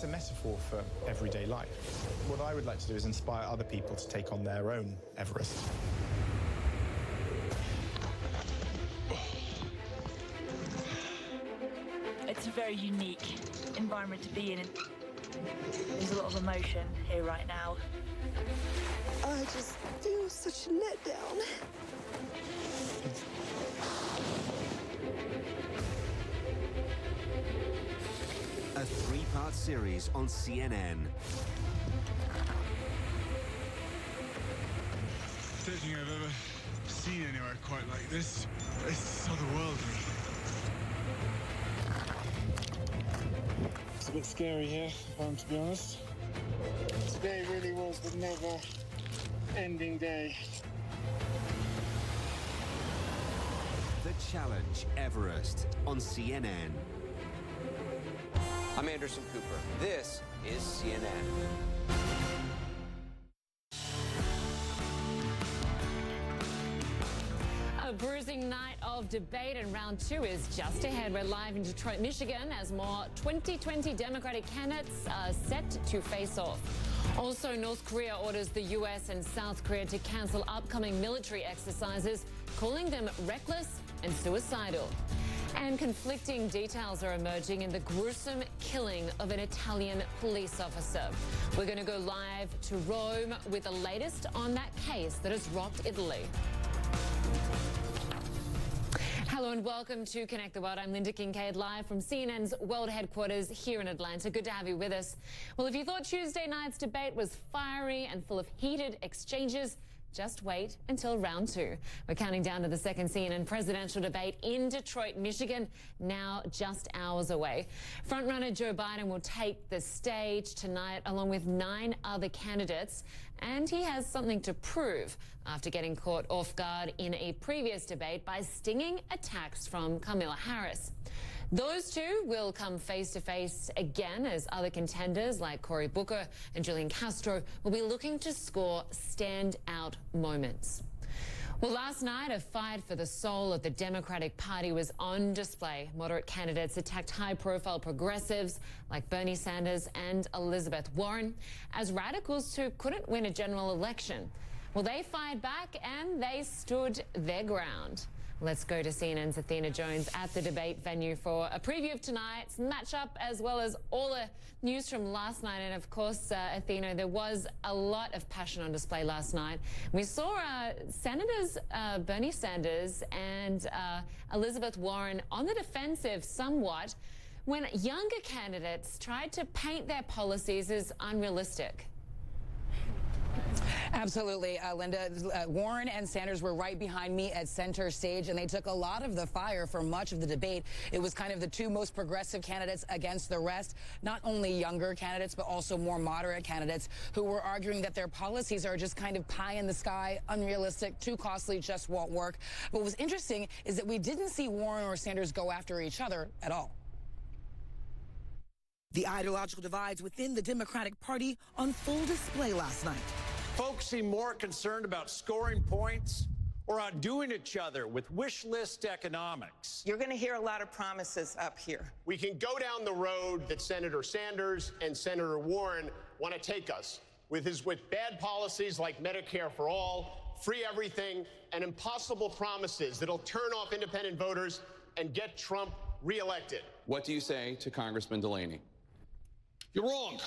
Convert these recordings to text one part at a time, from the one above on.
it's a metaphor for everyday life. What I would like to do is inspire other people to take on their own Everest. It's a very unique environment to be in. There's a lot of emotion here right now. I just feel such a letdown. A three-part series on CNN. I don't think I've ever seen anywhere quite like this. It's otherworldly. It's a bit scary here, if I'm to be honest. Today really was the never-ending day. The Challenge Everest on CNN. I'm Anderson Cooper. This is CNN. A bruising night of debate, and round two is just ahead. We're live in Detroit, Michigan, as more 2020 Democratic candidates are set to face off. Also, North Korea orders the U.S. and South Korea to cancel upcoming military exercises, calling them reckless and suicidal. And conflicting details are emerging in the gruesome killing of an Italian police officer. We're going to go live to Rome with the latest on that case that has rocked Italy. Hello and welcome to Connect the World. I'm Lynda Kinkade, live from CNN's world headquarters here in Atlanta. Good to have you with us. Well, if you thought Tuesday night's debate was fiery and full of heated exchanges, just wait until round two. We're counting down to the second CNN presidential debate in Detroit, Michigan, now just hours away. Frontrunner Joe Biden will take the stage tonight along with 9 other candidates, and he has something to prove after getting caught off guard in a previous debate by stinging attacks from Kamala Harris. Those two will come face-to-face again as other contenders like Cory Booker and Julian Castro will be looking to score standout moments. Well, last night, a fight for the soul of the Democratic Party was on display. Moderate candidates attacked high-profile progressives like Bernie Sanders and Elizabeth Warren as radicals who couldn't win a general election. Well, they fired back and they stood their ground. Let's go to CNN's Athena JOnes at the debate venue for a preview of tonight's matchup, as well as all the news from last night. And of course, Athena, there was a lot of passion on display last night. We saw Senators Bernie Sanders and Elizabeth Warren on the defensive somewhat when younger candidates tried to paint their policies as unrealistic. Absolutely, Lynda. Warren and Sanders were right behind me at center stage, and they took a lot of the fire for much of the debate. It was kind of the two most progressive candidates against the rest, not only younger candidates, but also more moderate candidates who were arguing that their policies are just kind of pie in the sky, unrealistic, too costly, just won't work. What was interesting is that we didn't see Warren or Sanders go after each other at all. The ideological divides within the Democratic Party on full display last night. Folks seem more concerned about scoring points or outdoing each other with wish list economics. You're going to hear a lot of promises up here. We can go down the road that Senator Sanders and Senator Warren want to take us with bad policies like Medicare for all, free everything, and impossible promises that'll turn off independent voters and get Trump reelected. What do you say to Congressman Delaney? You're wrong.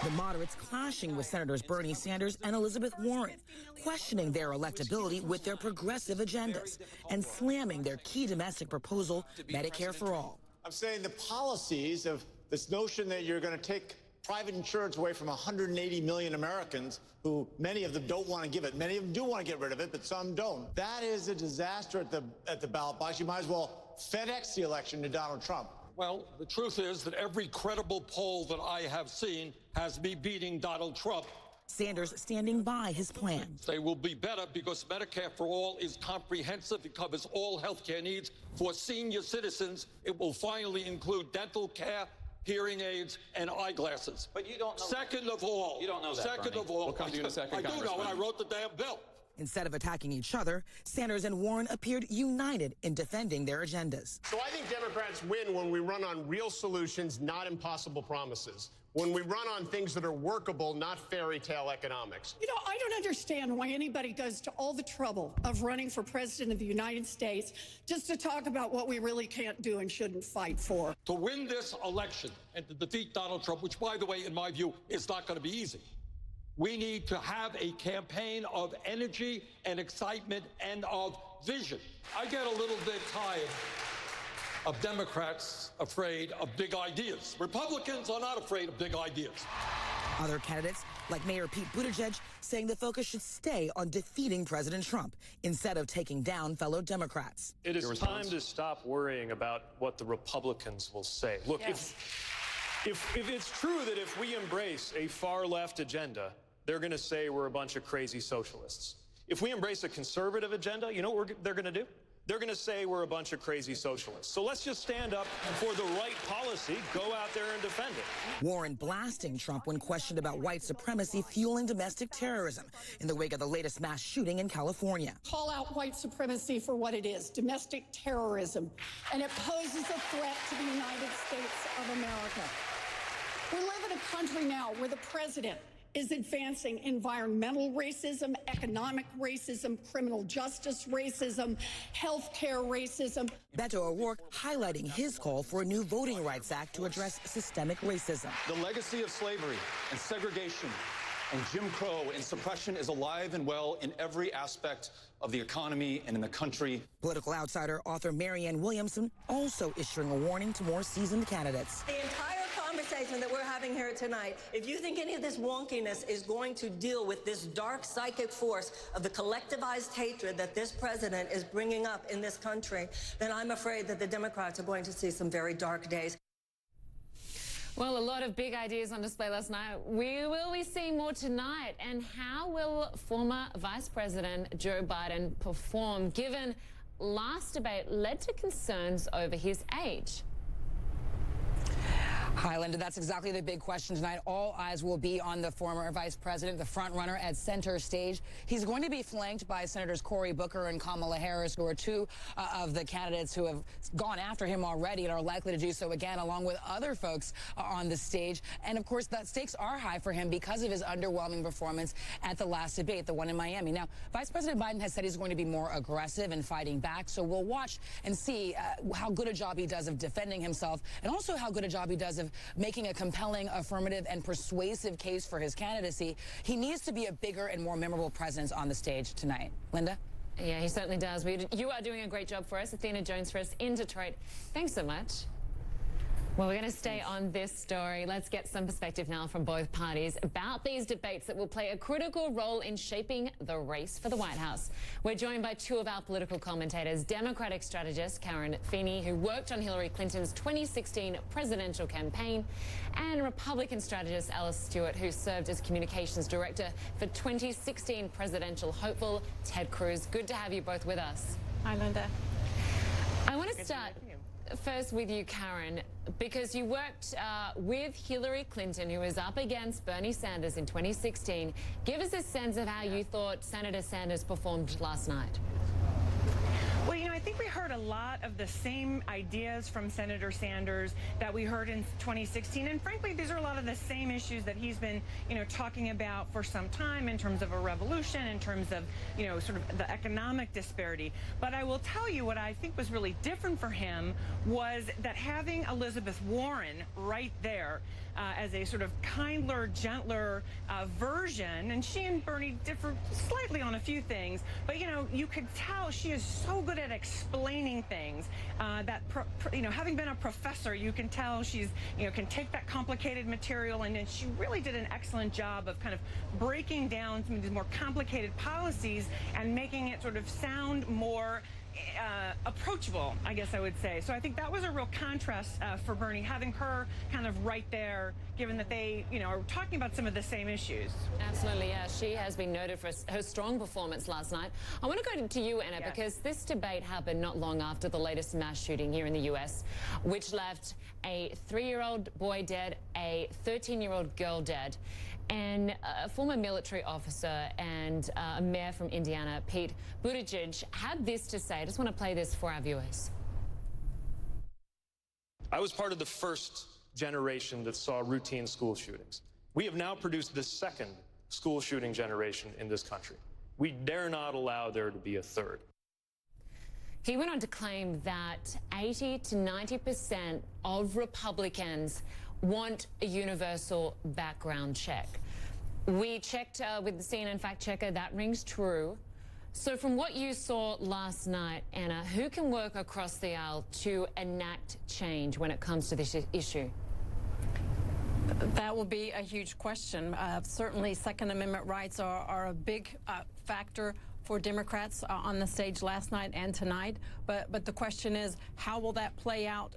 The moderates clashing with Senators Bernie Sanders and Elizabeth Warren, questioning their electability with their progressive agendas and slamming their key domestic proposal, Medicare for All. I'm saying the policies of this notion that you're going to take private insurance away from 180 million Americans who many of them don't want to give it. Many of them do want to get rid of it, but some don't. That is a disaster at the ballot box. You might as well FedEx the election to Donald Trump. Well, the truth is that every credible poll that I have seen has me beating Donald Trump. Sanders standing by his plan. They will be better because Medicare for All is comprehensive. It covers all health care needs for senior citizens. It will finally include dental care, hearing aids, and eyeglasses. But you don't know. Second of all, you don't know that, Second Bernie. of all, We'll come to you in a second, I do know, and I wrote the damn bill. Instead of attacking each other, Sanders and Warren appeared united in defending their agendas. So I think Democrats win when we run on real solutions, not impossible promises. When we run on things that are workable, not fairy tale economics. You know, I don't understand why anybody goes to all the trouble of running for president of the United States just to talk about what we really can't do and shouldn't fight for. To win this election and to defeat Donald Trump, which, by the way, in my view, is not going to be easy, we need to have a campaign of energy and excitement and of vision. I get a little bit tired of Democrats afraid of big ideas. Republicans are not afraid of big ideas. Other candidates, like Mayor Pete Buttigieg, saying the focus should stay on defeating President Trump instead of taking down fellow Democrats. It is time to stop worrying about what the Republicans will say. Look, Yes. if it's true that if we embrace a far-left agenda, they're going to say we're a bunch of crazy socialists. If we embrace a conservative agenda, you know what they're going to do? They're going to say we're a bunch of crazy socialists. So let's just stand up for the right policy, go out there and defend it. Warren blasting Trump when questioned about white supremacy fueling domestic terrorism in the wake of the latest mass shooting in California. Call out white supremacy for what it is, domestic terrorism, and it poses a threat to the United States of America. We live in a country now where the president is advancing environmental racism, economic racism, criminal justice racism, healthcare racism. Beto O'Rourke highlighting his call for a new Voting Rights Act to address systemic racism. The legacy of slavery and segregation and Jim Crow and suppression is alive and well in every aspect of the economy and in the country. Political outsider author Marianne Williamson also issuing a warning to more seasoned candidates. The entire conversation that we're having here tonight, if you think any of this wonkiness is going to deal with this dark psychic force of the collectivized hatred that this president is bringing up in this country, then I'm afraid that the Democrats are going to see some very dark days. Well, a lot of big ideas on display last night. Will we see more tonight? And how will former Vice President Joe Biden perform, given last debate led to concerns over his age? Hi, Lynda. That's exactly the big question tonight. All eyes will be on the former vice president, the front runner at center stage. He's going to be flanked by Senators Cory Booker and Kamala Harris, who are two of the candidates who have gone after him already and are likely to do so again, along with other folks on the stage. And of course, the stakes are high for him because of his underwhelming performance at the last debate, the one in Miami. Now, Vice President Biden has said he's going to be more aggressive and fighting back. So we'll watch and see how good a job he does of defending himself, and also how good a job he does of making a compelling, affirmative, and persuasive case for his candidacy. He needs to be a bigger and more memorable presence on the stage tonight. Lynda? Yeah, he certainly does. You are doing a great job for us. Athena Jones for us in Detroit. Thanks so much. Well, we're going to stay on this story. Let's get some perspective now from both parties about these debates that will play a critical role in shaping the race for the White House. We're joined by two of our political commentators, Democratic strategist Karen Finney, who worked on Hillary Clinton's 2016 presidential campaign, and Republican strategist Alice Stewart, who served as communications director for 2016 presidential hopeful Ted Cruz. Good to have you both with us. Hi, Lynda. I want to start first with you, Karen, because you worked with Hillary Clinton, who was up against Bernie Sanders in 2016. Give us a sense of how you thought Senator Sanders performed last night. Well, you know, I think we heard a lot of the same ideas from Senator Sanders that we heard in 2016. And frankly, these are a lot of the same issues that he's been, you know, talking about for some time in terms of a revolution, in terms of, you know, sort of the economic disparity. But I will tell you what I think was really different for him was that having Elizabeth Warren right there as a sort of kinder, gentler version, and she and Bernie differ slightly on a few things, but, you know, you could tell she is so good at explaining things that, you know, having been a professor, you can tell she's, you know, can take that complicated material, and she really did an excellent job of kind of breaking down some of these more complicated policies and making it sort of sound more approachable, I guess I would say. So I think that was a real contrast for Bernie, having her kind of right there, given that they, you know, are talking about some of the same issues. Absolutely, yeah. She has been noted for her strong performance last night. I want to go to you, Anna, because this debate happened not long after the latest mass shooting here in the U.S., which left a 3-year-old boy dead, a 13-year-old girl dead. And a former military officer and a mayor from Indiana, Pete Buttigieg, had this to say. I just want to play this for our viewers. I was part of the first generation that saw routine school shootings. We have now produced the second school shooting generation in this country. We dare not allow there to be a third. He went on to claim that 80 to 90% of Republicans want a universal background check. We checked with the CNN fact checker. That rings true. So from what you saw last night, Anna, who can work across the aisle to enact change when it comes to this issue? That will be a huge question. Certainly, Second Amendment rights are a big factor for Democrats on the stage last night and tonight. But the question is, how will that play out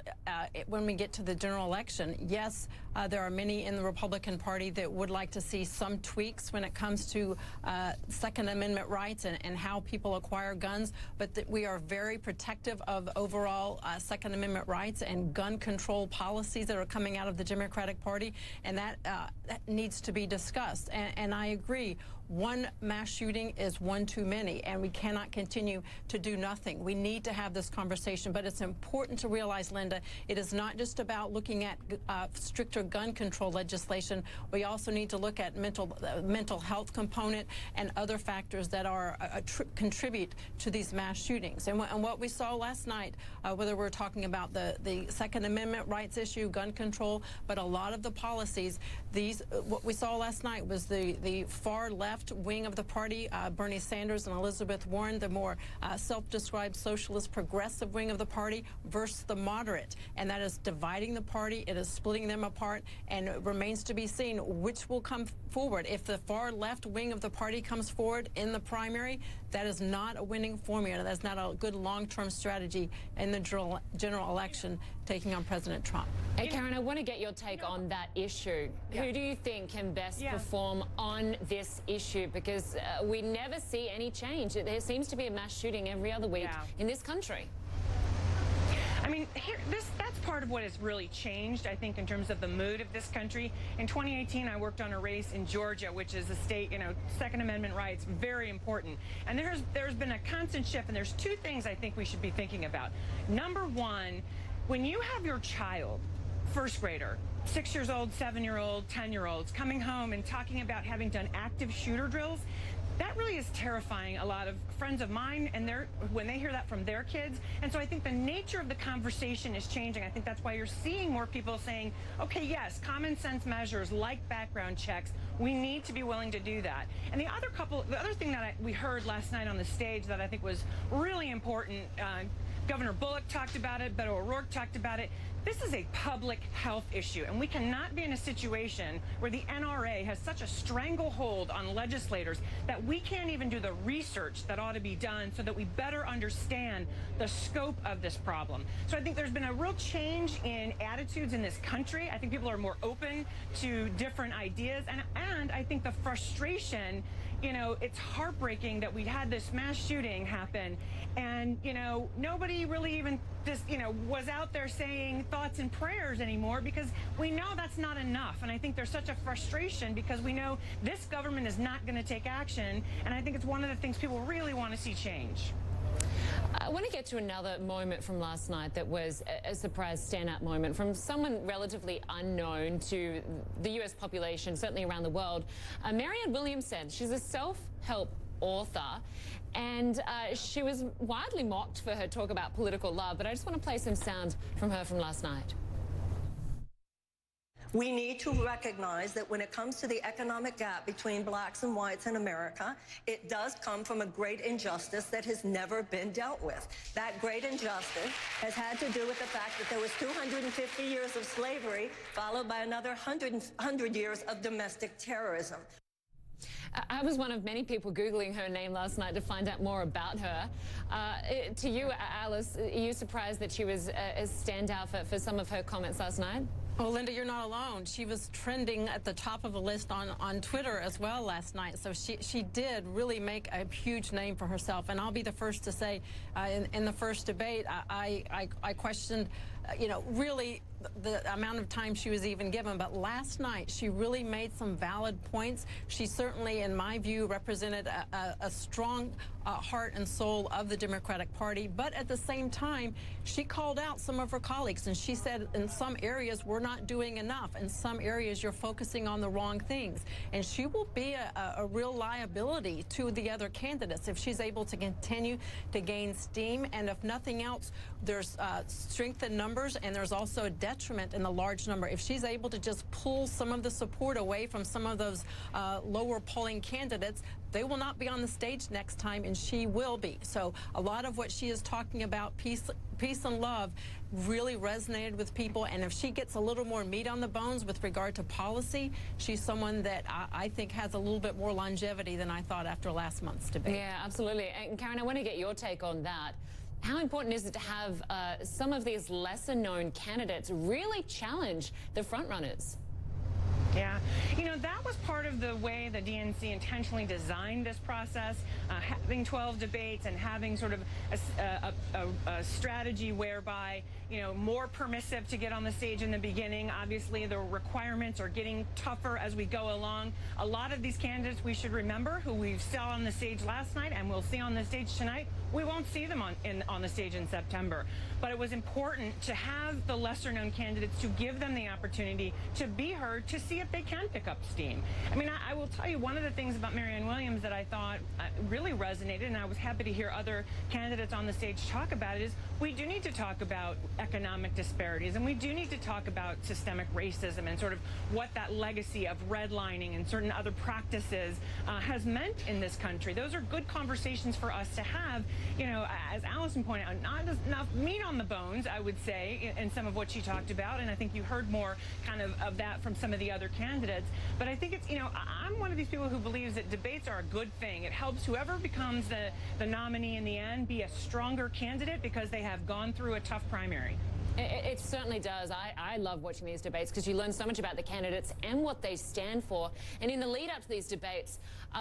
when we get to the general election? Yes, there are many in the Republican Party that would like to see some tweaks when it comes to Second Amendment rights and how people acquire guns. But we are very protective of overall Second Amendment rights and gun control policies that are coming out of the Democratic Party. And that needs to be discussed. And I agree. One mass shooting is one too many, and we cannot continue to do nothing. We need to have this conversation, but it's important to realize, Lynda, it is not just about looking at stricter gun control legislation. We also need to look at mental health component and other factors that are contribute to these mass shootings. And what we saw last night, whether we're talking about the Second Amendment rights issue, gun control, but a lot of the policies, what we saw last night was the far left wing of the party, Bernie Sanders and Elizabeth Warren, the more self-described socialist progressive wing of the party, versus the moderate. And that is dividing the party. It is splitting them apart, and it remains to be seen which will come forward. If the far left wing of the party comes forward in the primary, that is not a winning formula. That's not a good long-term strategy in the general election taking on President Trump. Hey, Karen, I want to get your take on that issue. Yeah. Who do you think can best perform on this issue? Because we never see any change. There seems to be a mass shooting every other week in this country. I mean, that's part of what has really changed, I think, in terms of the mood of this country. In 2018, I worked on a race in Georgia, which is a state, Second Amendment rights, very important. And there's been a constant shift, and there's two things I think we should be thinking about. Number one, when you have your child, first grader, 6 years old, 7-year-old, 10-year-olds, coming home and talking about having done active shooter drills, that really is terrifying a lot of friends of mine and when they hear that from their kids. And so I think the nature of the conversation is changing. I think that's why you're seeing more people saying, okay, yes, common sense measures like background checks, we need to be willing to do that. And the other thing that we heard last night on the stage that I think was really important, Governor Bullock talked about it, Beto O'Rourke talked about it. This is a public health issue, and we cannot be in a situation where the NRA has such a stranglehold on legislators that we can't even do the research that ought to be done so that we better understand the scope of this problem. So I think there's been a real change in attitudes in this country. I think people are more open to different ideas, and I think the frustration, it's heartbreaking that we had this mass shooting happen, and, nobody really even was out there saying thoughts and prayers anymore, because we know that's not enough. And I think there's such a frustration because we know this government is not going to take action. And I think it's one of the things people really want to see change. I want to get to another moment from last night that was a surprise standout moment from someone relatively unknown to the U.S. population, certainly around the world. Marianne Williamson, she's a self-help author, and she was widely mocked for her talk about political love, but I just want to play some sound from her from last night. We need to recognize that when it comes to the economic gap between blacks and whites in America, it does come from a great injustice that has never been dealt with. That great injustice has had to do with the fact that there was 250 years of slavery, followed by another 100 years of domestic terrorism. I was one of many people Googling her name last night to find out more about her. To you, Alice, are you surprised that she was a standout for some of her comments last night? Well, Lynda, you're not alone. She was trending at the top of the list on Twitter as well last night. So she did really make a huge name for herself. And I'll be the first to say, in the first debate, I questioned really the amount of time she was even given. But last night, she really made some valid points. She certainly, in my view, represented a strong heart and soul of the Democratic Party. But at the same time, she called out some of her colleagues, and she said in some areas we're not doing enough. In some areas you're focusing on the wrong things. And she will be a real liability to the other candidates if she's able to continue to gain steam. And if nothing else, there's strength in numbers, and there's also a detriment in the large number. If she's able to just pull some of the support away from some of those lower polling candidates, they will not be on the stage next time, and she will be. So a lot of what she is talking about, peace and love, really resonated with people. And if she gets a little more meat on the bones with regard to policy, she's someone that I think has a little bit more longevity than I thought after last month's debate. Yeah, absolutely. And Karen, I want to get your take on that. How important is it to have some of these lesser-known candidates really challenge the frontrunners? Yeah, that was part of the way the DNC intentionally designed this process, having 12 debates and having sort of a strategy whereby, more permissive to get on the stage in the beginning. Obviously, the requirements are getting tougher as we go along. A lot of these candidates, we should remember, who we saw on the stage last night and we'll see on the stage tonight, we won't see them on the stage in September. But it was important to have the lesser-known candidates, to give them the opportunity to be heard, to see if they can pick up steam. I mean, I will tell you, one of the things about Marianne Williams that I thought really resonated, and I was happy to hear other candidates on the stage talk about it, is we do need to talk about economic disparities, and we do need to talk about systemic racism and sort of what that legacy of redlining and certain other practices has meant in this country. Those are good conversations for us to have. As Allison pointed out, not enough meat on the bones, I would say, in some of what she talked about, and I think you heard more kind of that from some of the other candidates. But I think it's, I'm one of these people who believes that debates are a good thing. It helps whoever becomes the nominee in the end be a stronger candidate because they have gone through a tough primary. It certainly does. I love watching these debates because you learn so much about the candidates and what they stand for. And in the lead up to these debates,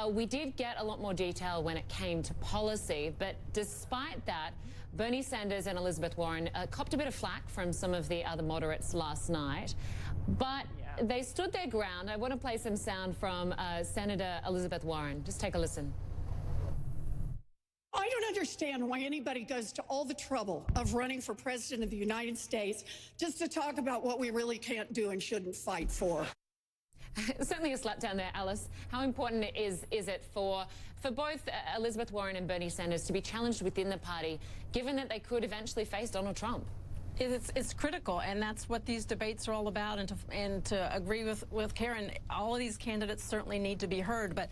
we did get a lot more detail when it came to policy. But despite that, Bernie Sanders and Elizabeth Warren copped a bit of flack from some of the other moderates last night. But they stood their ground. I want to play some sound from Senator Elizabeth Warren. Just take a listen. I don't understand why anybody goes to all the trouble of running for president of the United States just to talk about what we really can't do and shouldn't fight for. Certainly a slap down there, Alice. How important is it for both Elizabeth Warren and Bernie Sanders to be challenged within the party, given that they could eventually face Donald Trump? It's critical, and that's what these debates are all about. And to agree with Karen, all of these candidates certainly need to be heard. But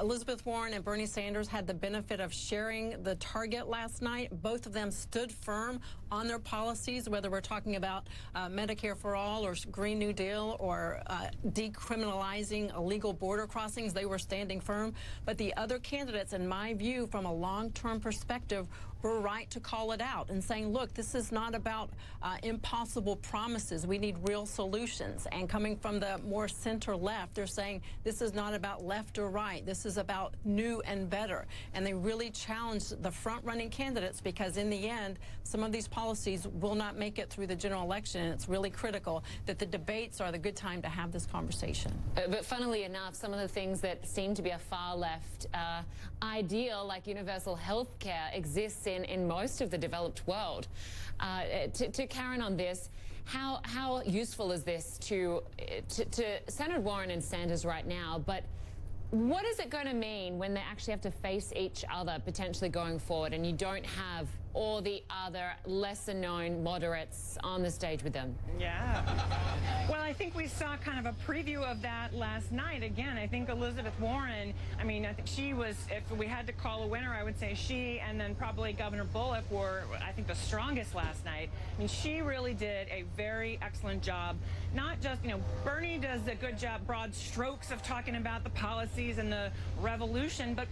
Elizabeth Warren and Bernie Sanders had the benefit of sharing the target last night. Both of them stood firm on their policies, whether we're talking about Medicare for all or Green New Deal or decriminalizing illegal border crossings. They were standing firm. But the other candidates, in my view, from a long-term perspective, were right to call it out and saying, look, this is not about impossible promises. We need real solutions. And coming from the more center left, they're saying this is not about left or right. This is about new and better. And they really challenged the front-running candidates because in the end, some of these policies will not make it through the general election. And it's really critical that the debates are the good time to have this conversation. But funnily enough, some of the things that seem to be a far left ideal, like universal health care, exists in most of the developed world. To Karen on this, how useful is this to Senator Warren and Sanders right now? But what is it going to mean when they actually have to face each other potentially going forward and you don't have all the other lesser-known moderates on the stage with them? Yeah. Well, I think we saw kind of a preview of that last night. Again, I think Elizabeth Warren, I think she was, if we had to call a winner, I would say she and then probably Governor Bullock were, I think, the strongest last night. She really did a very excellent job. Not just, Bernie does a good job, broad strokes of talking about the policies and the revolution, but,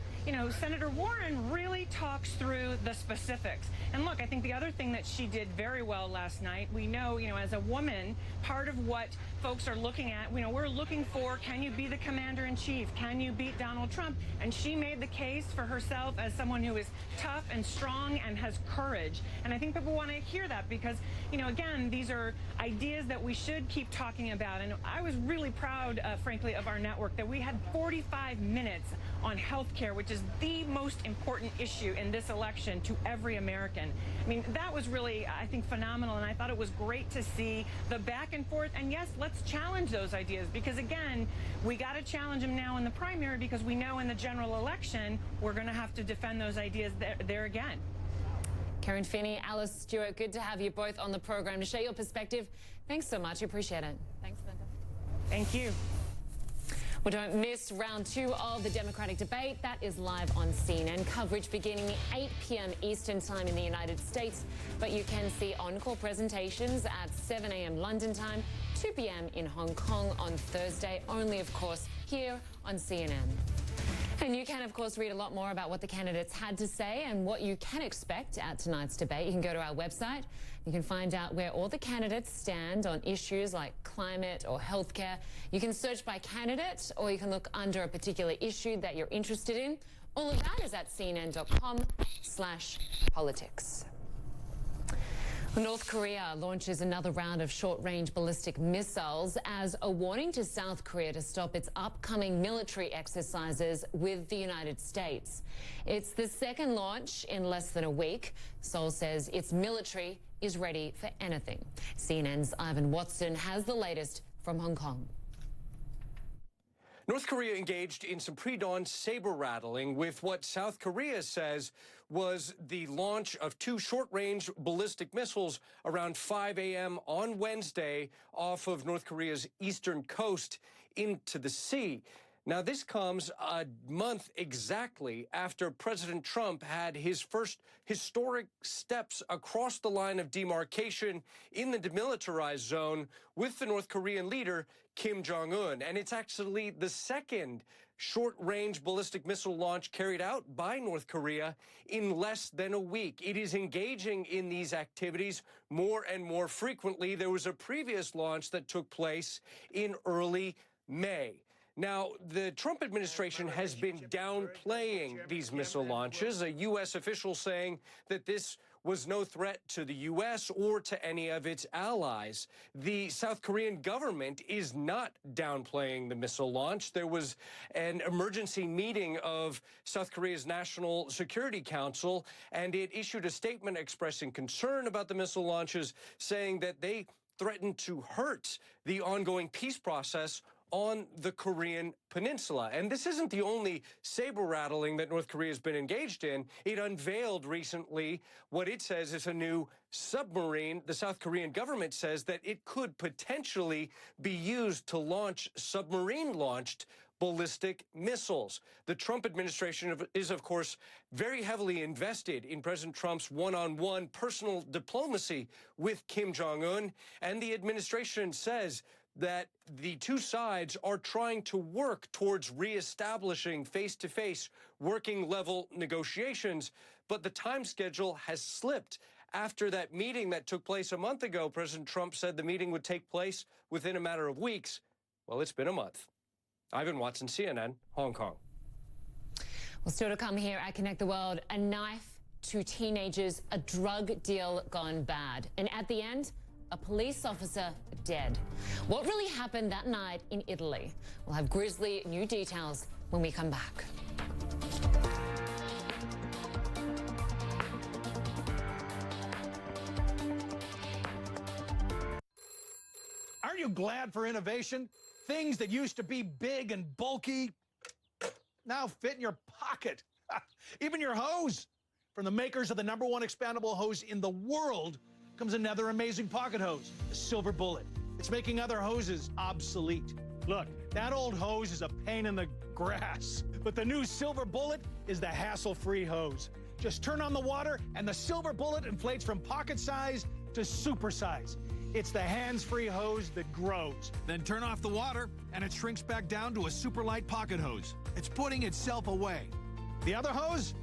Senator Warren really talks through the specifics. And look, I think the other thing that she did very well last night, we know, as a woman, part of what folks are looking at. You know, we're looking for, can you be the commander-in-chief? Can you beat Donald Trump? And she made the case for herself as someone who is tough and strong and has courage. And I think people want to hear that because, you know, again, these are ideas that we should keep talking about. And I was really proud, frankly, of our network that we had 45 minutes on health care, which is the most important issue in this election to every American. I mean, that was really, I think, phenomenal. And I thought it was great to see the back and forth. And yes, let's challenge those ideas because, again, we got to challenge them now in the primary because we know in the general election we're going to have to defend those ideas there again. Karen Finney, Alice Stewart, good to have you both on the program to share your perspective. Thanks so much. Appreciate it. Thanks, Linda. Thank you. Well, don't miss round 2 of the Democratic debate. That is live on CNN. Coverage beginning 8 p.m. Eastern Time in the United States. But you can see encore presentations at 7 a.m. London time, 2 p.m. in Hong Kong on Thursday, only, of course, here on CNN. And you can, of course, read a lot more about what the candidates had to say and what you can expect at tonight's debate. You can go to our website. You can find out where all the candidates stand on issues like climate or healthcare. You can search by candidate, or you can look under a particular issue that you're interested in. All of that is at cnn.com/politics. North Korea launches another round of short-range ballistic missiles as a warning to South Korea to stop its upcoming military exercises with the United States. It's the second launch in less than a week. Seoul says its military is ready for anything. CNN's Ivan Watson has the latest from Hong Kong. North Korea engaged in some pre-dawn saber-rattling with what South Korea says was the launch of 2 short-range ballistic missiles around 5 a.m. on Wednesday off of North Korea's eastern coast into the sea. Now, this comes a month exactly after President Trump had his first historic steps across the line of demarcation in the demilitarized zone with the North Korean leader, Kim Jong-un. And it's actually the second short-range ballistic missile launch carried out by North Korea in less than a week. It is engaging in these activities more and more frequently. There was a previous launch that took place in early May. Now, the Trump administration has been downplaying these missile launches, a U.S. official saying that this was no threat to the U.S. or to any of its allies. The South Korean government is not downplaying the missile launch. There was an emergency meeting of South Korea's National Security Council, and it issued a statement expressing concern about the missile launches, saying that they threatened to hurt the ongoing peace process on the Korean peninsula. And this isn't the only saber-rattling that North Korea has been engaged in. It unveiled recently what it says is a new submarine. The South Korean government says that it could potentially be used to launch submarine-launched ballistic missiles. The Trump administration is, of course, very heavily invested in President Trump's one-on-one personal diplomacy with Kim Jong-un, and the administration says that the two sides are trying to work towards reestablishing face-to-face working-level negotiations, but the time schedule has slipped. After that meeting that took place a month ago, President Trump said the meeting would take place within a matter of weeks. Well, it's been a month. Ivan Watson, CNN, Hong Kong. Well, still to come here at Connect the World, a knife, 2 teenagers, a drug deal gone bad. And at the end, a police officer dead. What really happened that night in Italy? We'll have grisly new details when we come back. Aren't you glad for innovation? Things that used to be big and bulky now fit in your pocket. Even your hose. From the makers of the #1 expandable hose in the world comes another amazing pocket hose, the Silver Bullet. It's making other hoses obsolete. Look, that old hose is a pain in the grass, but the new Silver Bullet is the hassle-free hose. Just turn on the water and the Silver Bullet inflates from pocket size to super size. It's the hands-free hose that grows. Then turn off the water and it shrinks back down to a super light pocket hose. It's putting itself away. The other hose?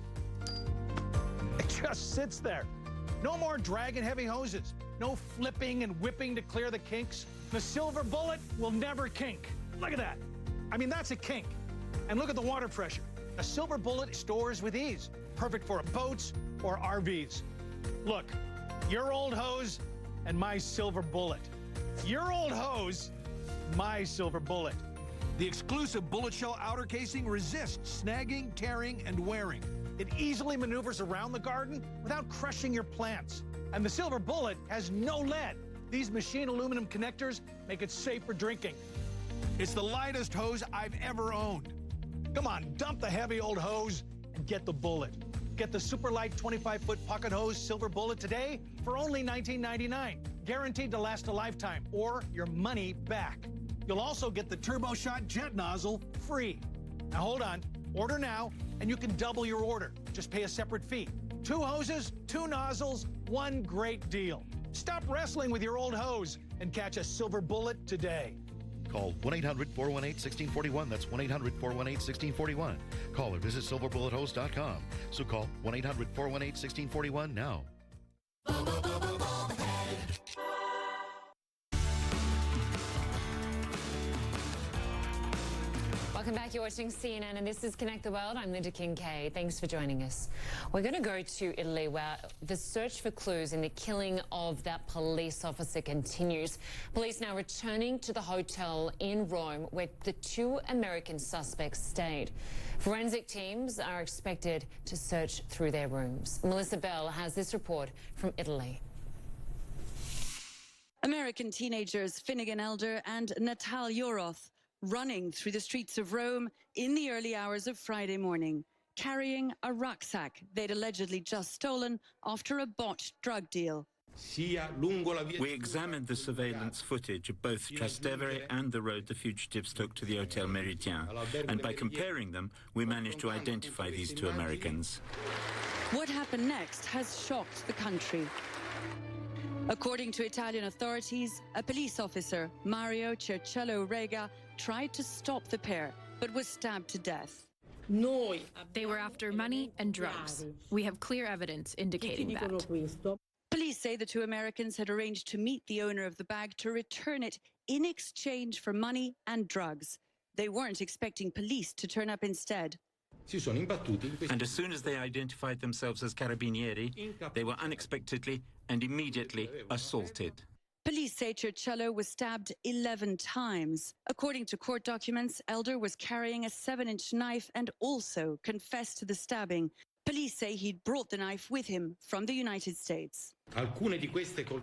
It just sits there. No more dragging heavy hoses. No flipping and whipping to clear the kinks. The silver bullet will never kink. Look at that. I mean, that's a kink. And look at the water pressure. A silver bullet stores with ease. Perfect for boats or RVs. Look, your old hose and my silver bullet. Your old hose, my silver bullet. The exclusive bullet shell outer casing resists snagging, tearing, and wearing. It easily maneuvers around the garden without crushing your plants. And the silver bullet has no lead. These machine aluminum connectors make it safe for drinking. It's the lightest hose I've ever owned. Come on, dump the heavy old hose and get the bullet. Get the super light 25-foot pocket hose silver bullet today for only $19.99. Guaranteed to last a lifetime or your money back. You'll also get the Turbo Shot jet nozzle free. Now hold on, order now and you can double your order. Just pay a separate fee. 2 hoses, 2 nozzles, 1 great deal. Stop wrestling with your old hose and catch a silver bullet today. Call 1-800-418-1641. That's 1-800-418-1641. Call or visit silverbullethose.com. So call 1-800-418-1641 now. Welcome back. You're watching CNN, and this is Connect the World. I'm Lynda Kinkade. Thanks for joining us. We're going to go to Italy, where the search for clues in the killing of that police officer continues. Police now returning to the hotel in Rome where the 2 American suspects stayed. Forensic teams are expected to search through their rooms. Melissa Bell has this report from Italy. American teenagers Finnegan Elder and Natal Yoroth running through the streets of Rome in the early hours of Friday morning, carrying a rucksack they'd allegedly just stolen after a botched drug deal. We examined the surveillance footage of both Trastevere and the road the fugitives took to the Hotel Méridien, and by comparing them, we managed to identify these 2 Americans. What happened next has shocked the country. According to Italian authorities, a police officer, Mario Cercello Rega, tried to stop the pair, but was stabbed to death. They were after money and drugs. We have clear evidence indicating that. Police say the 2 Americans had arranged to meet the owner of the bag to return it in exchange for money and drugs. They weren't expecting police to turn up instead. And as soon as they identified themselves as Carabinieri, they were unexpectedly and immediately assaulted. Police say Cercello was stabbed 11 times. According to court documents, Elder was carrying a 7-inch knife and also confessed to the stabbing. Police say he'd brought the knife with him from the United States.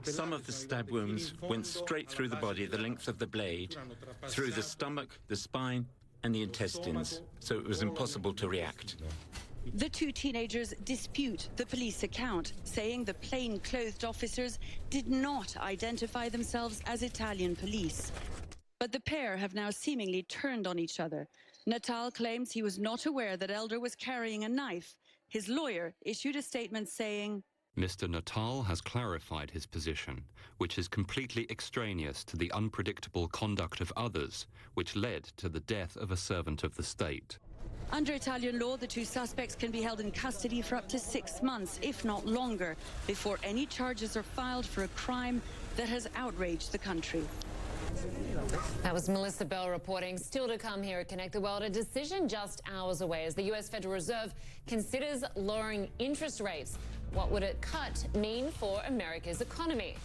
Some of the stab wounds went straight through the body, the length of the blade, through the stomach, the spine, and the intestines, so it was impossible to react. The 2 teenagers dispute the police account, saying the plain-clothed officers did not identify themselves as Italian police. But the pair have now seemingly turned on each other. Natal claims he was not aware that Elder was carrying a knife. His lawyer issued a statement saying, Mr. Natal has clarified his position, which is completely extraneous to the unpredictable conduct of others, which led to the death of a servant of the state. Under Italian law, the 2 suspects can be held in custody for up to 6 months, if not longer, before any charges are filed for a crime that has outraged the country. That was Melissa Bell reporting. Still to come here at Connect the World, a decision just hours away as the U.S. Federal Reserve considers lowering interest rates. What would a cut mean for America's economy?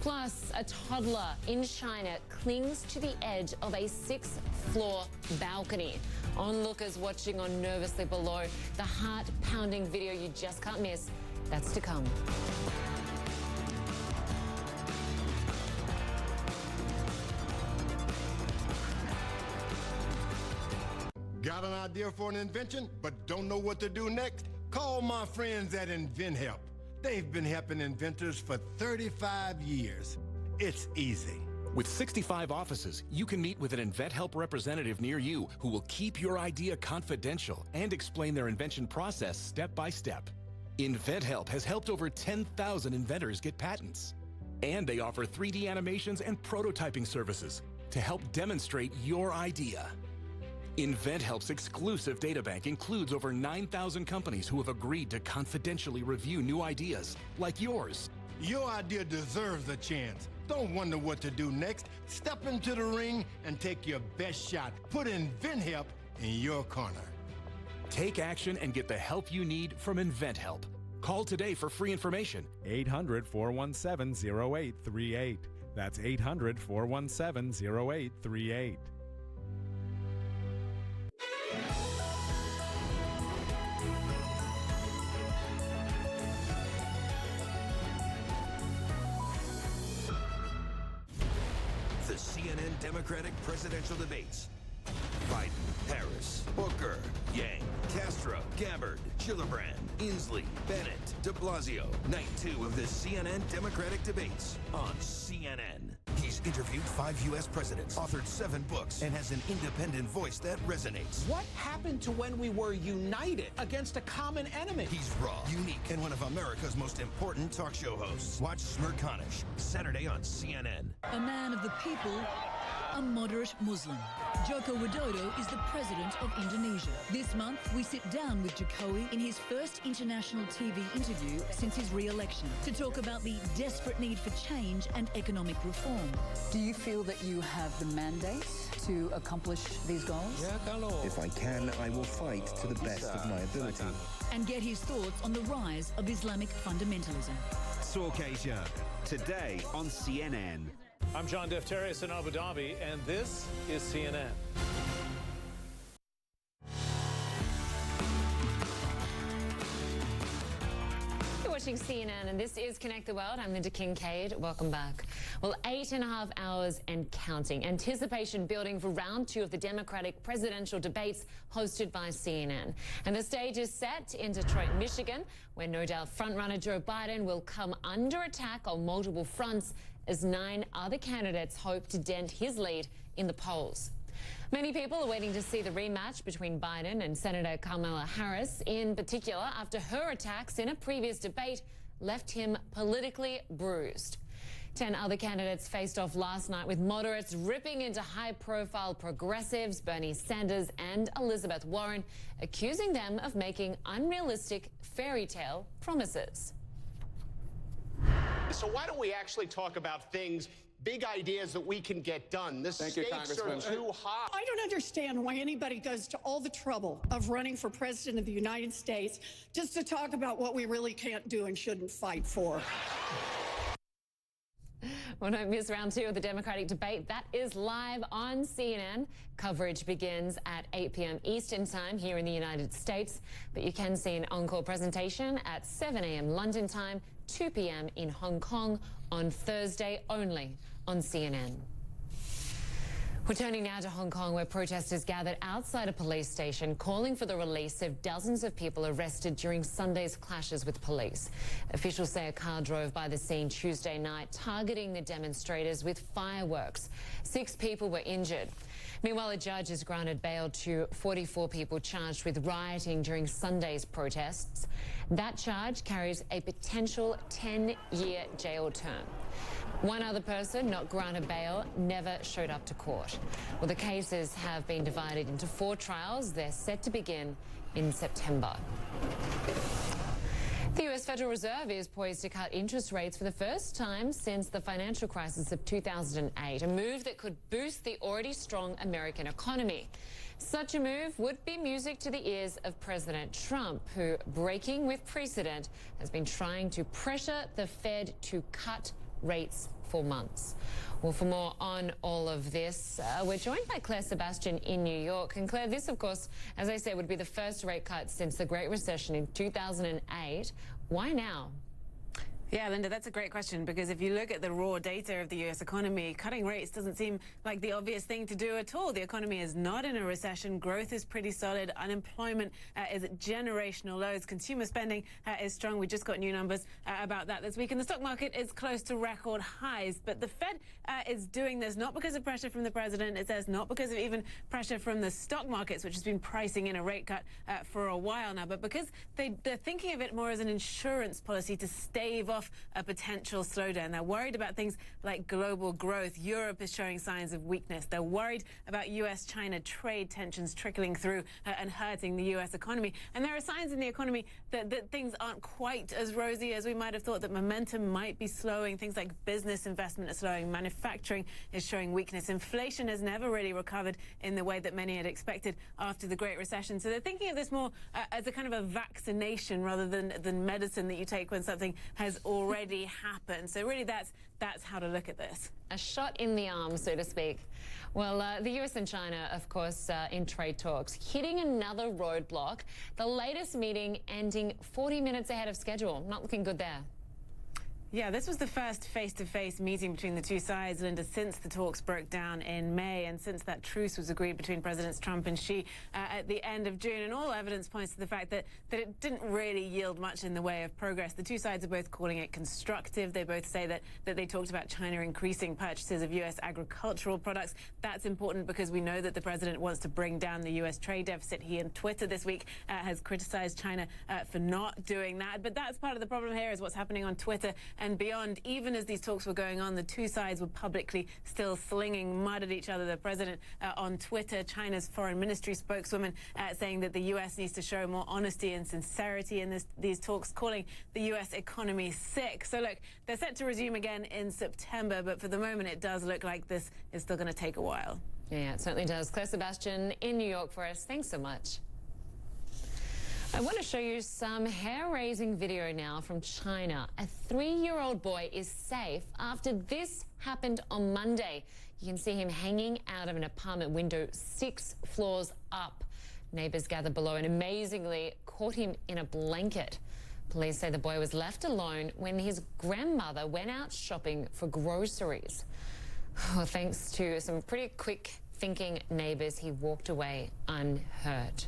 Plus, a toddler in China clings to the edge of a 6th-floor balcony. Onlookers watching on nervously below. The heart-pounding video you just can't miss. That's to come. Got an idea for an invention, but don't know what to do next? Call my friends at InventHelp. They've been helping inventors for 35 years. It's easy. With 65 offices, you can meet with an InventHelp representative near you who will keep your idea confidential and explain their invention process step by step. InventHelp has helped over 10,000 inventors get patents. And they offer 3D animations and prototyping services to help demonstrate your idea. InventHelp's exclusive databank includes over 9,000 companies who have agreed to confidentially review new ideas, like yours. Your idea deserves a chance. Don't wonder what to do next. Step into the ring and take your best shot. Put InventHelp in your corner. Take action and get the help you need from InventHelp. Call today for free information. 800-417-0838. That's 800-417-0838. The CNN Democratic presidential debates. Biden, Harris, Booker, Yang, Castro, Gabbard, Gillibrand, Inslee, Bennett, de Blasio. Night 2 of the CNN Democratic debates on CNN. He's interviewed 5 U.S. presidents, authored 7 books, and has an independent voice that resonates. What happened to when we were united against a common enemy? He's raw, unique, and one of America's most important talk show hosts. Watch Smirkanish, Saturday on CNN. A man of the people, a moderate Muslim. Joko Widodo is the president of Indonesia. This month, we sit down with Jokowi in his first international TV interview since his re-election to talk about the desperate need for change and economic reform. Do you feel that you have the mandate to accomplish these goals? If I can, I will fight to the best of my ability. And get his thoughts on the rise of Islamic fundamentalism. Talk Asia, today on CNN. I'm John Defterios in Abu Dhabi, and this is CNN. You're watching CNN, and this is Connect the World. I'm Lynda Kinkade. Welcome back. Well, 8.5 hours and counting. Anticipation building for round 2 of the Democratic presidential debates hosted by CNN. And the stage is set in Detroit, Michigan, where no doubt frontrunner Joe Biden will come under attack on multiple fronts as 9 other candidates hope to dent his lead in the polls. Many people are waiting to see the rematch between Biden and Senator Kamala Harris, in particular after her attacks in a previous debate left him politically bruised. 10 other candidates faced off last night, with moderates ripping into high-profile progressives, Bernie Sanders and Elizabeth Warren, accusing them of making unrealistic fairy tale promises. So why don't we actually talk about things, big ideas that we can get done? The stakes are too high. I don't understand why anybody goes to all the trouble of running for president of the United States just to talk about what we really can't do and shouldn't fight for. Well, don't miss round 2 of the Democratic debate. That is live on CNN. Coverage begins at 8 p.m. Eastern Time here in the United States, but you can see an encore presentation at 7 a.m. London time, 2 p.m. in Hong Kong on Thursday only on CNN. We're turning now to Hong Kong, where protesters gathered outside a police station calling for the release of dozens of people arrested during Sunday's clashes with police. Officials say a car drove by the scene Tuesday night, targeting the demonstrators with fireworks. 6 people were injured. Meanwhile, a judge has granted bail to 44 people charged with rioting during Sunday's protests. That charge carries a potential 10-year jail term. One other person not granted bail never showed up to court. Well, the cases have been divided into 4 trials. They're set to begin in September. The US Federal Reserve is poised to cut interest rates for the first time since the financial crisis of 2008, a move that could boost the already strong American economy. Such a move would be music to the ears of President Trump, who, breaking with precedent, has been trying to pressure the Fed to cut rates for months. Well, for more on all of this, we're joined by Claire Sebastian in New York. And Claire, this, of course, as I say, would be the first rate cut since the Great Recession in 2008. Why now? Yeah, Lynda, that's a great question, because if you look at the raw data of the U.S. economy, cutting rates doesn't seem like the obvious thing to do at all. The economy is not in a recession. Growth is pretty solid. Unemployment is at generational lows. Consumer spending is strong. We just got new numbers about that this week. And the stock market is close to record highs. But the Fed is doing this not because of pressure from the president. It says not because of even pressure from the stock markets, which has been pricing in a rate cut for a while now, but because they're thinking of it more as an insurance policy to stave off off a potential slowdown. They're worried about things like global growth. Europe is showing signs of weakness. They're worried about U.S.-China trade tensions trickling through and hurting the U.S. economy. And there are signs in the economy that things aren't quite as rosy as we might have thought, that momentum might be slowing. Things like business investment are slowing. Manufacturing is showing weakness. Inflation has never really recovered in the way that many had expected after the Great Recession. So they're thinking of this more as a kind of a vaccination rather than medicine that you take when something has already happened. So really that's how to look at this. A shot in the arm, so to speak. Well, the US and China, of course, in trade talks, hitting another roadblock. The latest meeting ending 40 minutes ahead of schedule. Not looking good there. Yeah, this was the first face-to-face meeting between the two sides, Lynda, since the talks broke down in May and since that truce was agreed between Presidents Trump and Xi at the end of June. And all evidence points to the fact that it didn't really yield much in the way of progress. The two sides are both calling it constructive. They both say that they talked about China increasing purchases of U.S. agricultural products. That's important because we know that the president wants to bring down the U.S. trade deficit. He on Twitter this week has criticized China for not doing that. But that's part of the problem here, is what's happening on Twitter and beyond. Even as these talks were going on, the two sides were publicly still slinging mud at each other. The president on Twitter, China's foreign ministry spokeswoman, saying that the U.S. needs to show more honesty and sincerity in these talks, calling the U.S. economy sick. So look, they're set to resume again in September, but for the moment it does look like this is still going to take a while. Yeah, it certainly does. Claire Sebastian in New York for us. Thanks so much. I want to show you some hair-raising video now from China. A 3-year-old boy is safe after this happened on Monday. You can see him hanging out of an apartment window 6 floors up. Neighbors gathered below and amazingly caught him in a blanket. Police say the boy was left alone when his grandmother went out shopping for groceries. Well, thanks to some pretty quick-thinking neighbors, he walked away unhurt.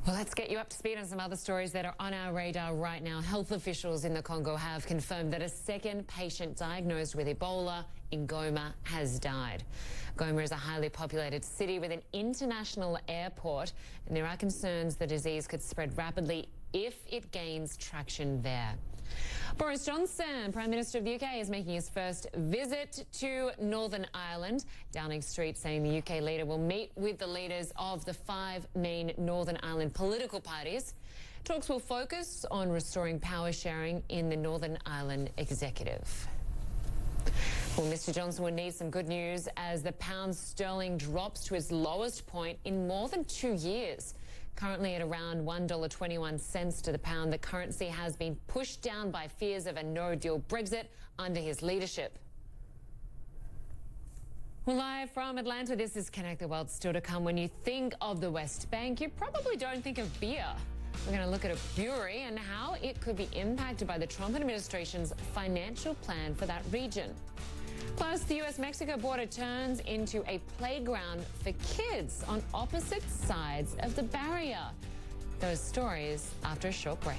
Well, let's get you up to speed on some other stories that are on our radar right now. Health officials in the Congo have confirmed that a second patient diagnosed with Ebola in Goma has died. Goma is a highly populated city with an international airport, and there are concerns the disease could spread rapidly if it gains traction there. Boris Johnson, Prime Minister of the UK, is making his first visit to Northern Ireland. Downing Street saying the UK leader will meet with the leaders of the 5 main Northern Ireland political parties. Talks will focus on restoring power sharing in the Northern Ireland executive. Well, Mr. Johnson would need some good news as the pound sterling drops to its lowest point in more than 2 years. Currently at around $1.21 to the pound, the currency has been pushed down by fears of a no-deal Brexit under his leadership. Well, live from Atlanta, this is Connect the World. Still to come. When you think of the West Bank, you probably don't think of beer. We're going to look at a brewery and how it could be impacted by the Trump administration's financial plan for that region. Plus, the US-Mexico border turns into a playground for kids on opposite sides of the barrier. Those stories after a short break.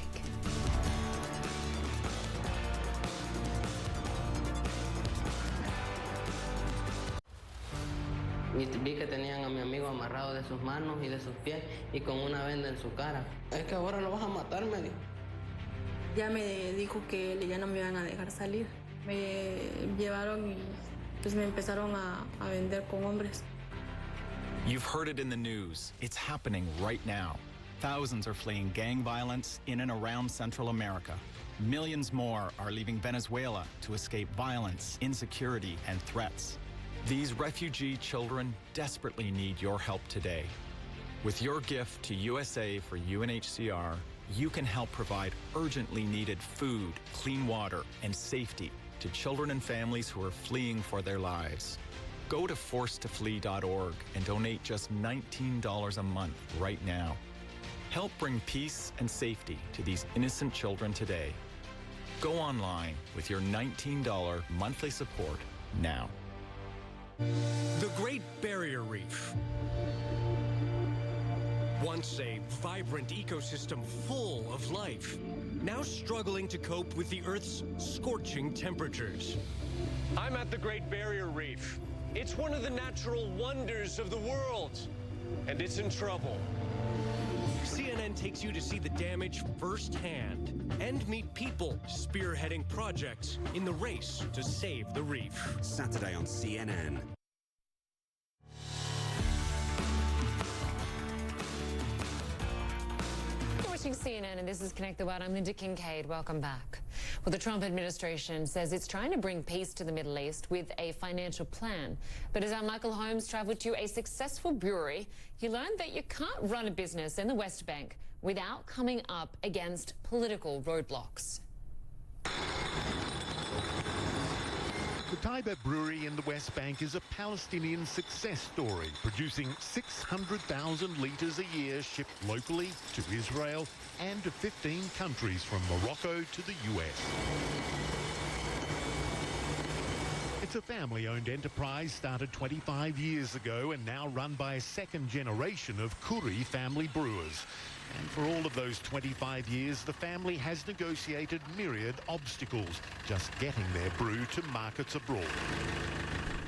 Vi que tenían a mi amigo amarrado de sus manos y de sus pies y con una venda en su cara. Es que ahora lo vas a matar, me dijo. Ya me dijo que ya no me iban a dejar salir. Me llevaron y pues me empezaron a vender con hombres. You've heard it in the news. It's happening right now. Thousands are fleeing gang violence in and around Central America. Millions more are leaving Venezuela to escape violence, insecurity, and threats. These refugee children desperately need your help today. With your gift to USA for UNHCR, you can help provide urgently needed food, clean water, and safety to children and families who are fleeing for their lives. Go to forcetoflee.org and donate just $19 a month right now. Help bring peace and safety to these innocent children today. Go online with your $19 monthly support now. The Great Barrier Reef. Once a vibrant ecosystem full of life, now struggling to cope with the Earth's scorching temperatures. I'm at the Great Barrier Reef. It's one of the natural wonders of the world, and it's in trouble. CNN takes you to see the damage firsthand and meet people spearheading projects in the race to save the reef. Saturday on CNN. You're watching CNN and this is Connect the World. I'm Lynda Kinkade. Welcome back. Well, the Trump administration says it's trying to bring peace to the Middle East with a financial plan. But as our Michael Holmes traveled to a successful brewery, he learned that you can't run a business in the West Bank without coming up against political roadblocks. The Taiba Brewery in the West Bank is a Palestinian success story, producing 600,000 litres a year shipped locally to Israel and to 15 countries from Morocco to the US. It's a family-owned enterprise started 25 years ago and now run by a second generation of Kuri family brewers. And for all of those 25 years, the family has negotiated myriad obstacles, just getting their brew to markets abroad.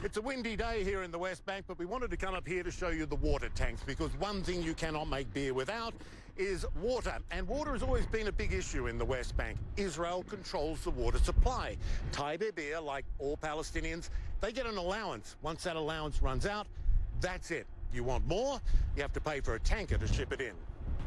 It's a windy day here in the West Bank, but we wanted to come up here to show you the water tanks, because one thing you cannot make beer without is water. And water has always been a big issue in the West Bank. Israel controls the water supply. Taiba beer, like all Palestinians, they get an allowance. Once that allowance runs out, that's it. You want more, you have to pay for a tanker to ship it in.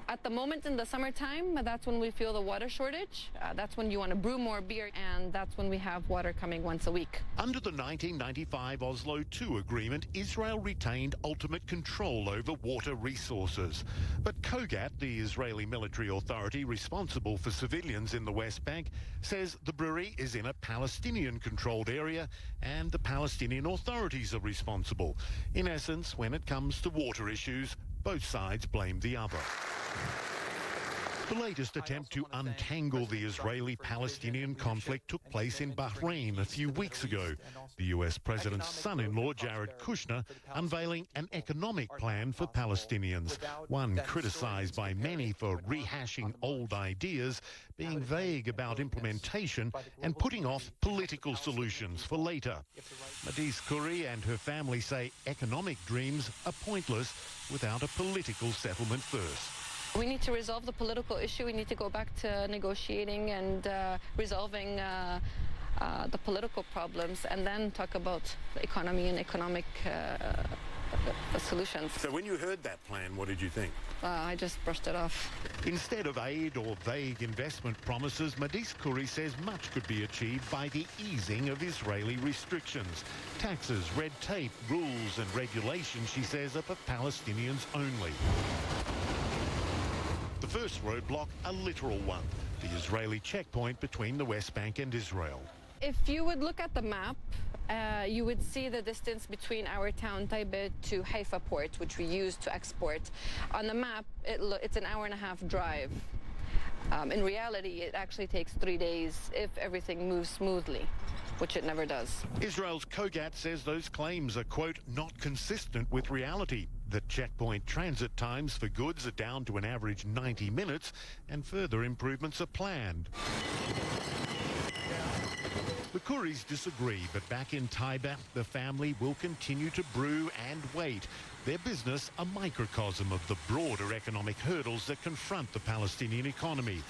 At the moment in the summertime, that's when we feel the water shortage. That's when you want to brew more beer, and that's when we have water coming once a week. Under the 1995 Oslo II agreement, Israel retained ultimate control over water resources. But Kogat, the Israeli military authority responsible for civilians in the West Bank, says the brewery is in a Palestinian-controlled area and the Palestinian authorities are responsible. In essence, when it comes to water issues, both sides blame the other. The latest attempt to untangle the Israeli-Palestinian conflict took place in Bahrain a few weeks ago. The US president's son-in-law, Jared Kushner, unveiling an economic plan for Palestinians, one criticized by many for rehashing old ideas, being vague about implementation and putting off political solutions for later. Madis Kuri and her family say economic dreams are pointless without a political settlement first. We need to resolve the political issue. We need to go back to negotiating and resolving the political problems, and then talk about the economy and economic solutions. So when you heard that plan, what did you think? I just brushed it off. Instead of aid or vague investment promises, Madis Kuri says much could be achieved by the easing of Israeli restrictions. Taxes, red tape, rules and regulations, she says, are for Palestinians only. The first roadblock, a literal one, the Israeli checkpoint between the West Bank and Israel. If you would look at the map, you would see the distance between our town Taiba to Haifa port, which we use to export. On the map, it's an hour-and-a-half drive. In reality, it actually takes 3 days if everything moves smoothly, which it never does. Israel's Kogat says those claims are, quote, not consistent with reality. The checkpoint transit times for goods are down to an average 90 minutes, and further improvements are planned. The Kuris disagree, but back in Taiba, the family will continue to brew and wait. Their business a microcosm of the broader economic hurdles that confront the Palestinian economy.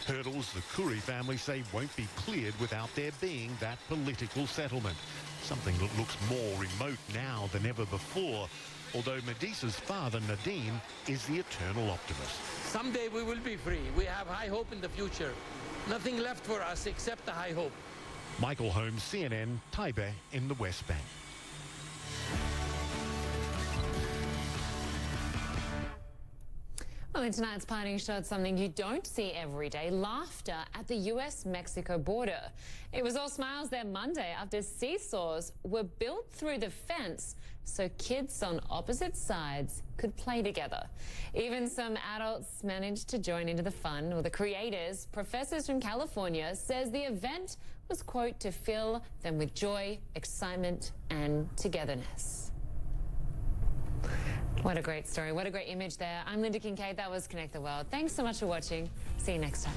Hurdles the Kuri family say won't be cleared without there being that political settlement. Something that looks more remote now than ever before, although Medisa's father, Nadim, is the eternal optimist. Someday we will be free. We have high hope in the future. Nothing left for us except the high hope. Michael Holmes, CNN, Taiba in the West Bank. Well, in tonight's Parting Shot, something you don't see every day, laughter at the US-Mexico border. It was all smiles there Monday after seesaws were built through the fence so kids on opposite sides could play together. Even some adults managed to join into the fun. Well, the creators, professors from California, says the event was, quote, to fill them with joy, excitement, and togetherness. What a great story. What a great image there. I'm Lynda Kinkade. That was Connect the World. Thanks so much for watching. See you next time.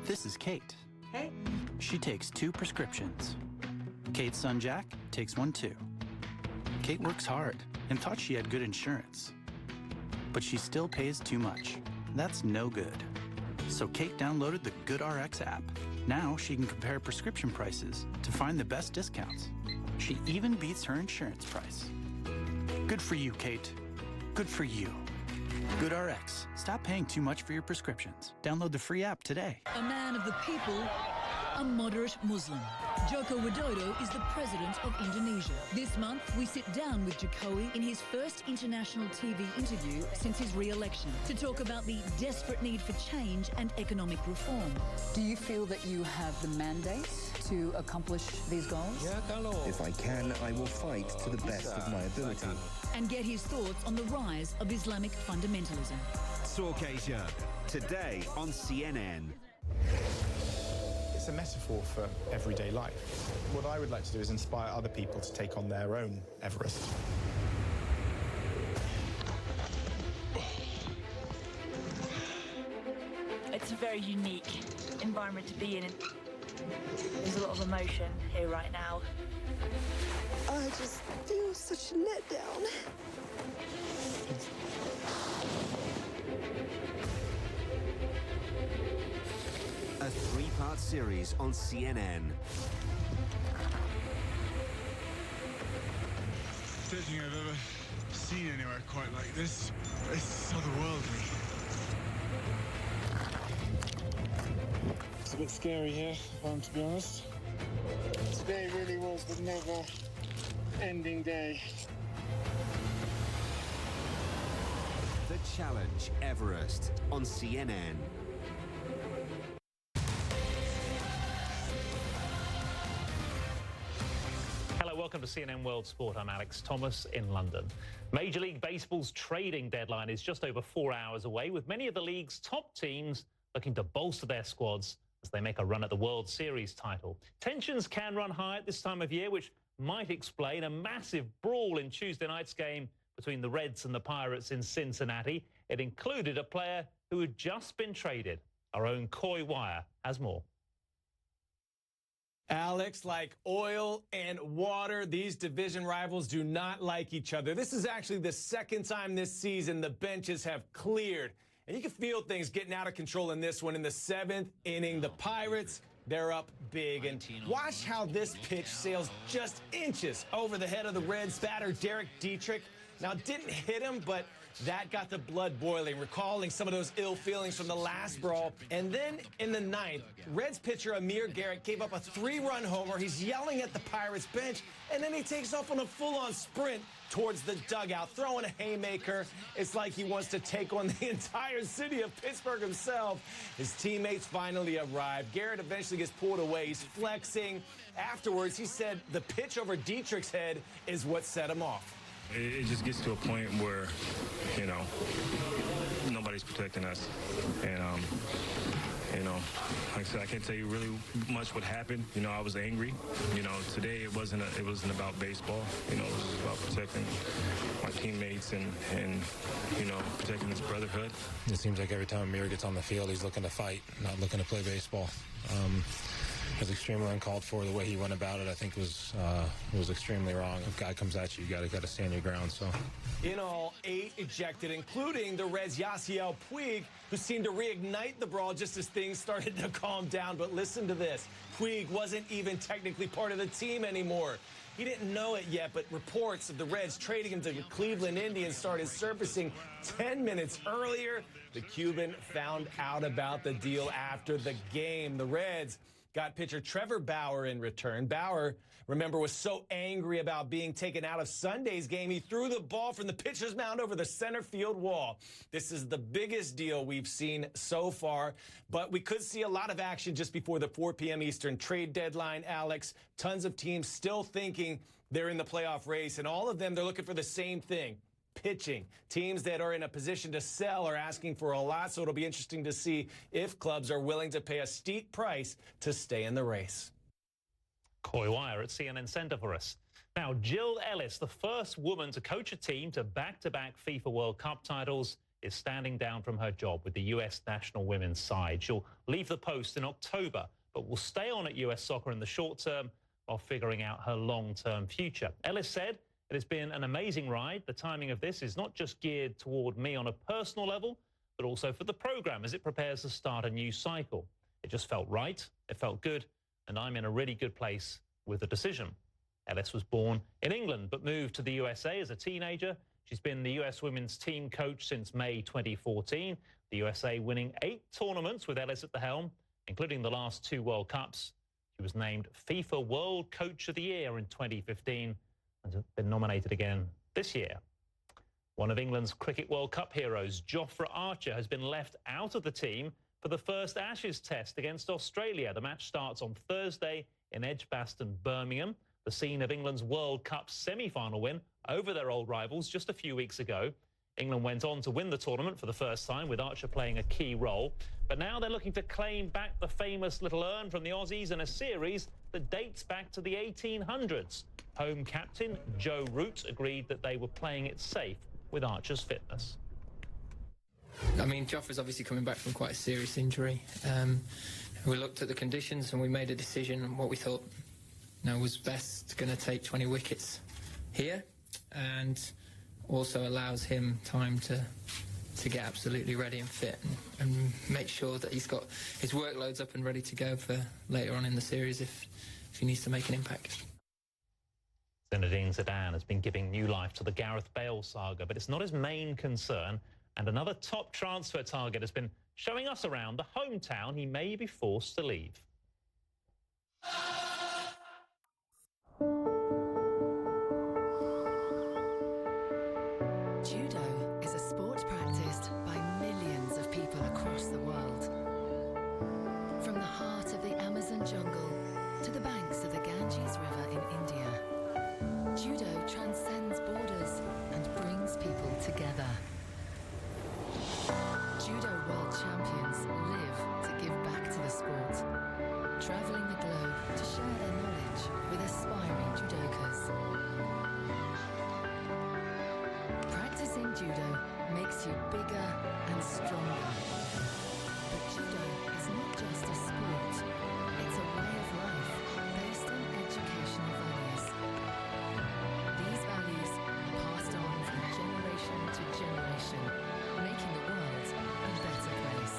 This is Kate. Hey. She takes 2 prescriptions. Kate's son Jack takes 1 too. Kate works hard. and thought she had good insurance. But she still pays too much. That's no good. So Kate downloaded the GoodRx app. Now she can compare prescription prices to find the best discounts. She even beats her insurance price. Good for you, Kate. Good for you. GoodRx. Stop paying too much for your prescriptions. Download the free app today. A man of the people, a moderate Muslim. Joko Widodo is the president of Indonesia. This month, we sit down with Jokowi in his first international TV interview since his re-election to talk about the desperate need for change and economic reform. Do you feel that you have the mandate to accomplish these goals? If I can, I will fight to the best of my ability. And get his thoughts on the rise of Islamic fundamentalism. Talk Asia, today on CNN. It's a metaphor for everyday life. What I would like to do is inspire other people to take on their own Everest. It's a very unique environment to be in. There's a lot of emotion here right now. I just feel such a letdown. A three-part series on CNN. I don't think I've ever seen anywhere quite like this. It's otherworldly. It's a bit scary here, if I'm to be honest. Today really was the never-ending day. The Challenge Everest on CNN. Welcome to CNN World Sport. I'm Alex Thomas in London. Major League Baseball's trading deadline is just over 4 hours away, with many of the league's top teams looking to bolster their squads as they make a run at the World Series title. Tensions can run high at this time of year, which might explain a massive brawl in Tuesday night's game between the Reds and the Pirates in Cincinnati. It included a player who had just been traded. Our own Coy Wire has more. Alex, like oil and water, these division rivals do not like each other. This is actually the second time this season the benches have cleared. And you can feel things getting out of control in this one. In the 7th inning, the Pirates, they're up big. And watch how this pitch sails just inches over the head of the Reds batter, Derek Dietrich. Now, didn't hit him, but that got the blood boiling, recalling some of those ill feelings from the last brawl. And then in the 9th, Reds pitcher Amir Garrett gave up a 3-run homer. He's yelling at the Pirates bench, and then he takes off on a full-on sprint towards the dugout, throwing a haymaker. It's like he wants to take on the entire city of Pittsburgh himself. His teammates finally arrive. Garrett eventually gets pulled away. He's flexing. Afterwards, he said the pitch over Dietrich's head is what set him off. It just gets to a point where, you know, nobody's protecting us. And, you know, like I said, I can't tell you really much what happened. You know, I was angry. You know, today it wasn't about baseball. You know, it was just about protecting my teammates and you know, protecting this brotherhood. It seems like every time Amir gets on the field, he's looking to fight, not looking to play baseball. It was extremely uncalled for. The way he went about it, I think, was extremely wrong. If a guy comes at you, you got to stand your ground. So, in all, 8 ejected, including the Reds' Yasiel Puig, who seemed to reignite the brawl just as things started to calm down. But listen to this. Puig wasn't even technically part of the team anymore. He didn't know it yet, but reports of the Reds trading him to the Cleveland Indians started surfacing 10 minutes earlier. The Cuban found out about the deal after the game. The Reds got pitcher Trevor Bauer in return. Bauer, remember, was so angry about being taken out of Sunday's game, he threw the ball from the pitcher's mound over the center field wall. This is the biggest deal we've seen so far, but we could see a lot of action just before the 4 p.m. Eastern trade deadline, Alex. Tons of teams still thinking they're in the playoff race, and all of them, they're looking for the same thing. Pitching. Teams that are in a position to sell are asking for a lot, so it'll be interesting to see if clubs are willing to pay a steep price to stay in the race. Coy Wire at CNN Center for us. Now, Jill Ellis, the first woman to coach a team to back-to-back FIFA World Cup titles, is standing down from her job with the U.S. national women's side. She'll leave the post in October, but will stay on at U.S. Soccer in the short term while figuring out her long-term future. Ellis said It has been an amazing ride. The timing of this is not just geared toward me on a personal level, but also for the programme as it prepares to start a new cycle. It just felt right, it felt good, and I'm in a really good place with the decision. Alice was born in England, but moved to the USA as a teenager. She's been the US women's team coach since May 2014, the USA winning 8 tournaments with Alice at the helm, including the last 2 World Cups. She was named FIFA World Coach of the Year in 2015 and has been nominated again this year. One of England's Cricket World Cup heroes, Jofra Archer, has been left out of the team for the first Ashes test against Australia. The match starts on Thursday in Edgbaston, Birmingham, the scene of England's World Cup semi-final win over their old rivals just a few weeks ago. England went on to win the tournament for the first time, with Archer playing a key role. But now they're looking to claim back the famous little urn from the Aussies in a series that dates back to the 1800s. Home captain Joe Root agreed that they were playing it safe with Archer's fitness. I mean, Jofra's obviously coming back from quite a serious injury. We looked at the conditions and we made a decision on what we thought was best going to take 20 wickets here, and also allows him time to get absolutely ready and fit and make sure that he's got his workloads up and ready to go for later on in the series if he needs to make an impact. Zinedine Zidane has been giving new life to the Gareth Bale saga, but it's not his main concern. And another top transfer target has been showing us around the hometown he may be forced to leave. Judo is a sport practiced by millions of people across the world. From the heart of the Amazon jungle to the banks of the Ganges River in India, Judo transcends borders and brings people together. Judo world champions live to give back to the sport, traveling the globe to share their knowledge with aspiring judokas. Practicing judo makes you bigger and stronger. But judo is not just a sport, it's a way of life based on educational values. These values are passed on from generation to generation, making the world a better place.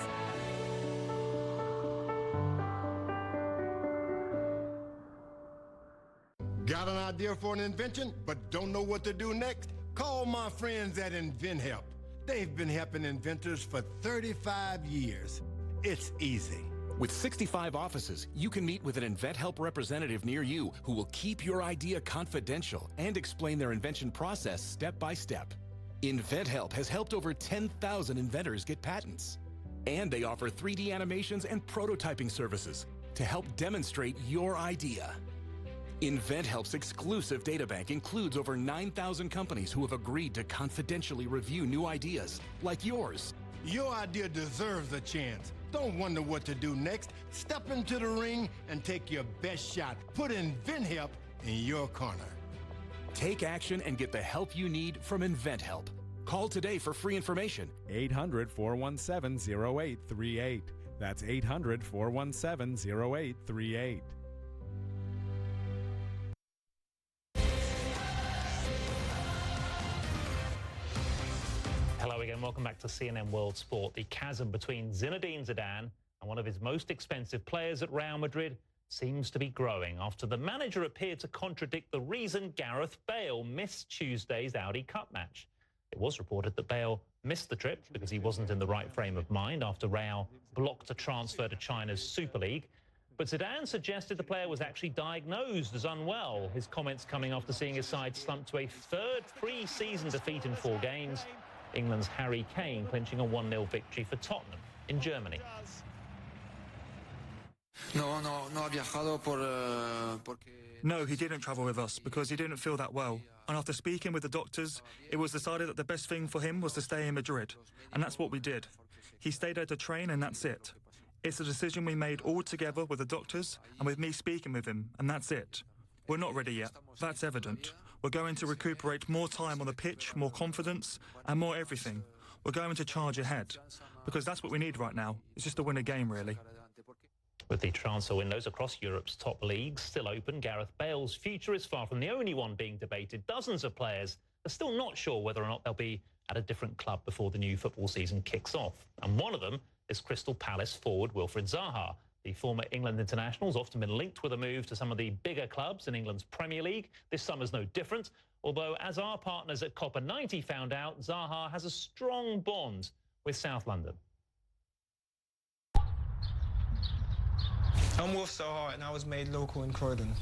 Got an idea for an invention, but don't know what to do next? Call my friends at InventHelp. They've been helping inventors for 35 years. It's easy. With 65 offices, you can meet with an InventHelp representative near you who will keep your idea confidential and explain their invention process step by step. InventHelp has helped over 10,000 inventors get patents. And they offer 3D animations and prototyping services to help demonstrate your idea. InventHelp's exclusive databank includes over 9,000 companies who have agreed to confidentially review new ideas, like yours. Your idea deserves a chance. Don't wonder what to do next. Step into the ring and take your best shot. Put InventHelp in your corner. Take action and get the help you need from InventHelp. Call today for free information. 800-417-0838. That's 800-417-0838. Hello again, welcome back to CNN World Sport. The chasm between Zinedine Zidane and one of his most expensive players at Real Madrid seems to be growing after the manager appeared to contradict the reason Gareth Bale missed Tuesday's Audi Cup match. It was reported that Bale missed the trip because he wasn't in the right frame of mind after Real blocked a transfer to China's Super League. But Zidane suggested the player was actually diagnosed as unwell, his comments coming after seeing his side slump to a third pre-season defeat in 4 games. England's Harry Kane clinching a 1-0 victory for Tottenham in Germany. No, he didn't travel with us because he didn't feel that well. And after speaking with the doctors, it was decided that the best thing for him was to stay in Madrid. And that's what we did. He stayed there to train and that's it. It's a decision we made all together with the doctors and with me speaking with him, and that's it. We're not ready yet. That's evident. We're going to recuperate more time on the pitch, more confidence, and more everything. We're going to charge ahead, because that's what we need right now. It's just to win a game, really. With the transfer windows across Europe's top leagues still open, Gareth Bale's future is far from the only one being debated. Dozens of players are still not sure whether or not they'll be at a different club before the new football season kicks off. And one of them is Crystal Palace forward Wilfried Zaha. The former England international has often been linked with a move to some of the bigger clubs in England's Premier League. This summer's no different, although as our partners at Copper 90 found out, Zaha has a strong bond with South London. I'm with Zaha and I was made local in Croydon.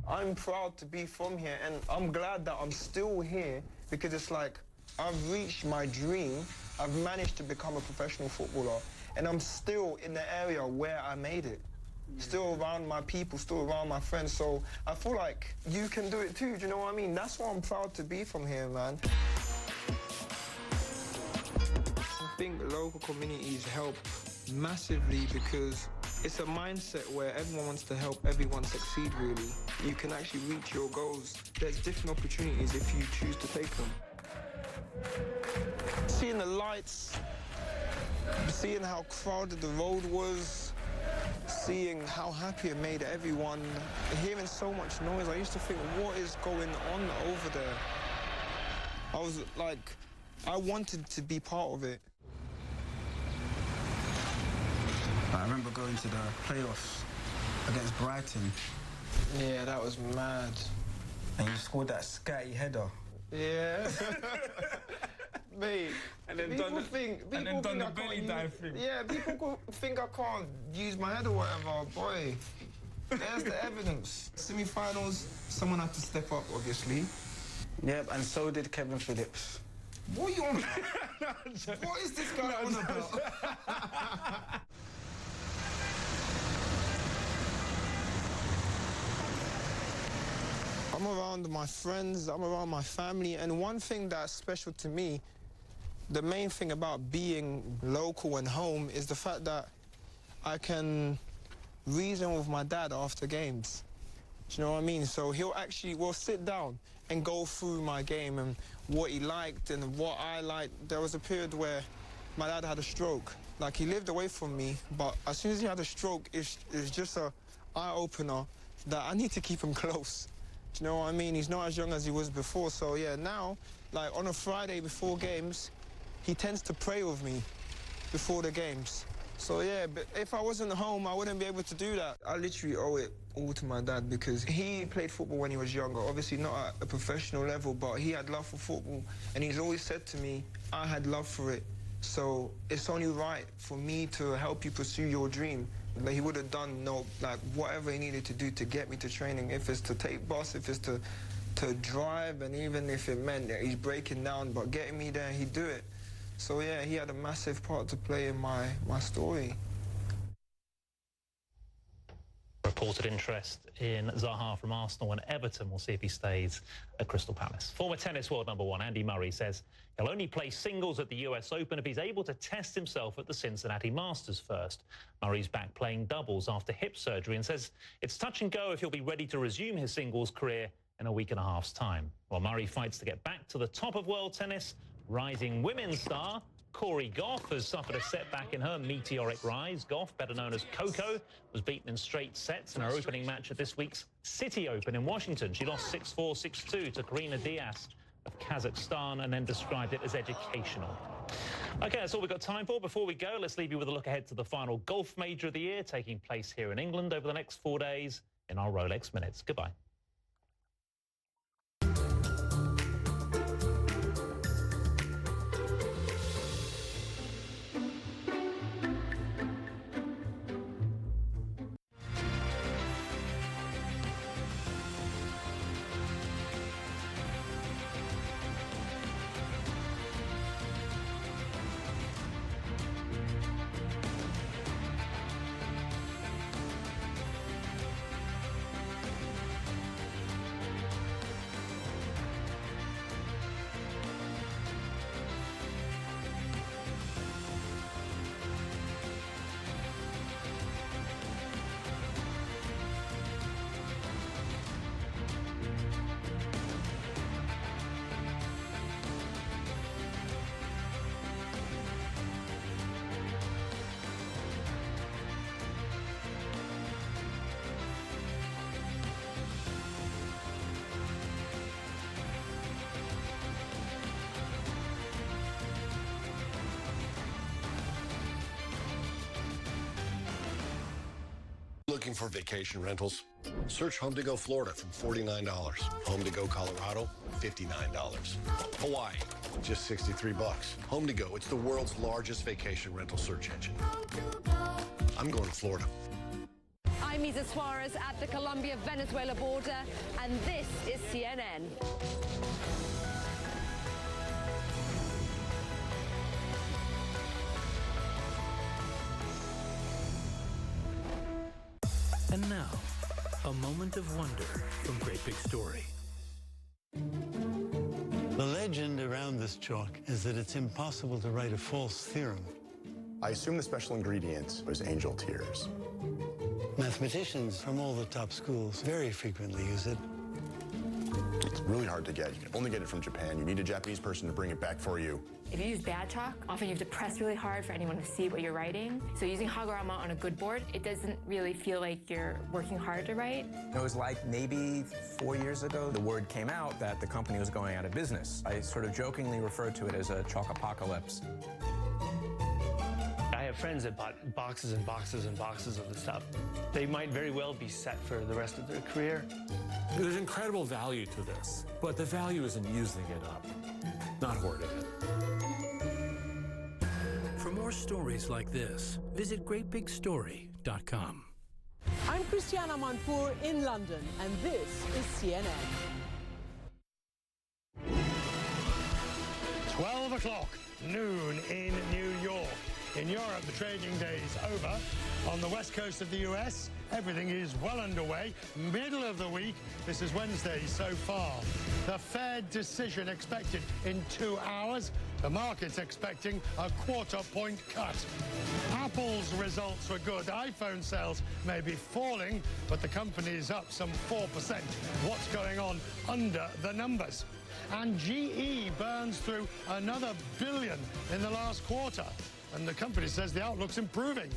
I'm proud to be from here and I'm glad that I'm still here because it's like I've reached my dream. I've managed to become a professional footballer and I'm still in the area where I made it. Still around my people, still around my friends. So I feel like you can do it too, do you know what I mean? That's why I'm proud to be from here, man. I think local communities help massively because it's a mindset where everyone wants to help everyone succeed, really. You can actually reach your goals. There's different opportunities if you choose to take them. Seeing the lights, seeing how crowded the road was, seeing how happy it made everyone, hearing so much noise, I used to think, what is going on over there? I was like, I wanted to be part of it. I remember going to the playoffs against Brighton. Yeah, that was mad. And you scored that scatty header. Yeah. Mate, And then people done the- think, and then done the belly dive thing. Yeah, people think I can't use my head or whatever. Boy, there's the evidence. Semi-finals, someone had to step up, obviously. Yep, and so did Kevin Phillips. What are you on about? What is this guy on about? I'm around my friends, I'm around my family, and one thing that's special to me, the main thing about being local and home is the fact that I can reason with my dad after games. Do you know what I mean? So we'll sit down and go through my game and what he liked and what I liked. There was a period where my dad had a stroke. Like, he lived away from me, but as soon as he had a stroke, it's just a eye-opener that I need to keep him close. Do you know what I mean? He's not as young as he was before, so yeah, now, like on a Friday before games, he tends to pray with me before the games. So yeah, but if I wasn't home, I wouldn't be able to do that. I literally owe it all to my dad because he played football when he was younger, obviously not at a professional level, but he had love for football, and he's always said to me, I had love for it, so it's only right for me to help you pursue your dream. Like, he would have done whatever he needed to do to get me to training, if it's to take bus, if it's to drive, and even if it meant that he's breaking down, but getting me there, he'd do it. So yeah, he had a massive part to play in my story. Reported interest in Zaha from Arsenal and Everton. We'll see if he stays at Crystal Palace. Former tennis world number one Andy Murray says he'll only play singles at the US Open if he's able to test himself at the Cincinnati Masters first. Murray's back playing doubles after hip surgery and says it's touch and go if he'll be ready to resume his singles career in a week and a half's time. While Murray fights to get back to the top of world tennis, rising women's star Corey Goff has suffered a setback in her meteoric rise. Goff, better known as Coco, was beaten in straight sets in her opening match at this week's City Open in Washington. She lost 6-4, 6-2 to Karina Diaz of Kazakhstan and then described it as educational. OK, that's all we've got time for. Before we go, let's leave you with a look ahead to the final golf major of the year taking place here in England over the next 4 days in our Rolex Minutes. Goodbye. Looking for vacation rentals? Search Home to Go Florida from $49. Home to Go Colorado, $59. Hawaii, just $63. Home to Go, it's the world's largest vacation rental search engine. I'm going to Florida. I'm Isa Suarez at the Colombia-Venezuela border, and this is CNN. And now, a moment of wonder from Great Big Story. The legend around this chalk is that it's impossible to write a false theorem. I assume the special ingredient was angel tears. Mathematicians from all the top schools very frequently use it. It's really hard to get. You can only get it from Japan. You need a Japanese person to bring it back for you. If you use bad chalk, often you have to press really hard for anyone to see what you're writing. So using Hagurama on a good board, it doesn't really feel like you're working hard to write. It was like maybe 4 years ago, the word came out that the company was going out of business. I sort of jokingly referred to it as a chalk apocalypse. I have friends that bought boxes and boxes and boxes of the stuff. They might very well be set for the rest of their career. There's incredible value to this, but the value is in using it up, not hoarding it. For more stories like this, visit greatbigstory.com. I'm Christiana Manpour in London, and this is CNN. 12 o'clock, noon in New York. In Europe, the trading day is over. On the west coast of the US, everything is well underway. Middle of the week, this is Wednesday so far. The Fed decision expected in 2 hours. The market's expecting a quarter-point cut. Apple's results were good. iPhone sales may be falling, but the company is up some 4%. What's going on under the numbers? And GE burns through another billion in the last quarter. And the company says the outlook's improving.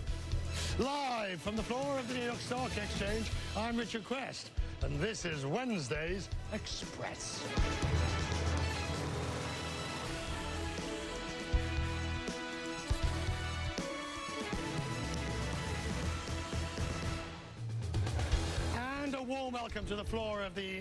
Live from the floor of the New York Stock Exchange, I'm Richard Quest, and this is Wednesday's Express. And a warm welcome to the floor of the